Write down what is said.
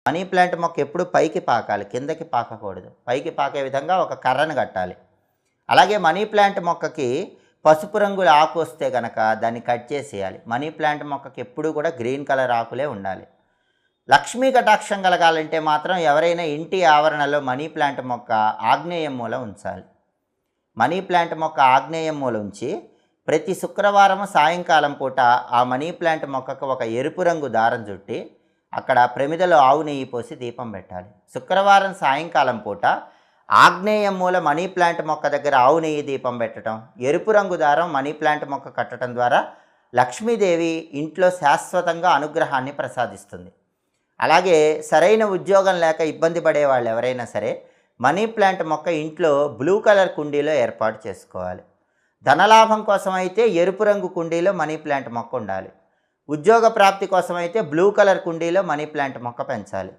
Money plant మొక్క ఎప్పుడు పైకి పాకాలి, కిందకి పాకకూడదు. పైకి పాకే విధంగా ఒక కర్రను కట్టాలి. అలాగే మనీ ప్లాంట్ మొక్కకి పసుపు రంగుల ఆకు వస్తే గనక దాన్ని కట్ చేసేయాలి. మనీ ప్లాంట్ మొక్కకి ఎప్పుడూ కూడా గ్రీన్ కలర్ ఆకులే ఉండాలి. లక్ష్మీ కటాక్షం కలగాలంటే మాత్రం ఎవరైనా ఇంటి ఆవరణలో మనీ ప్లాంట్ మొక్క ఆగ్నేయం మూల ఉంచాలి. మనీ ప్లాంట్ మొక్క ఆగ్నేయం మూల ఉంచి ప్రతి శుక్రవారం సాయంకాలం పూట ఆ మనీ ప్లాంట్ మొక్కకు ఒక ఎరుపు రంగు దారం చుట్టి అక్కడ ప్రమిదలో ఆవు నెయ్యి పోసి దీపం పెట్టాలి. శుక్రవారం సాయంకాలం పూట ఆగ్నేయం మూల మనీ ప్లాంట్ మొక్క దగ్గర ఆవు నెయ్యి దీపం పెట్టడం, ఎరుపు రంగు దారం మనీ ప్లాంట్ మొక్క కట్టడం ద్వారా లక్ష్మీదేవి ఇంట్లో శాశ్వతంగా అనుగ్రహాన్ని ప్రసాదిస్తుంది. అలాగే సరైన ఉద్యోగం లేక ఇబ్బంది పడే వాళ్ళు ఎవరైనా సరే మనీ ప్లాంట్ మొక్క ఇంట్లో బ్లూ కలర్ కుండీలో ఏర్పాటు చేసుకోవాలి. ధనలాభం కోసం అయితే ఎరుపు రంగు కుండీలో మనీ ప్లాంట్ మొక్క ఉండాలి. ఉద్యోగ ప్రాప్తి కోసం అయితే బ్లూ కలర్ కుండీలో మనీ ప్లాంట్ మొక్క పెంచాలి.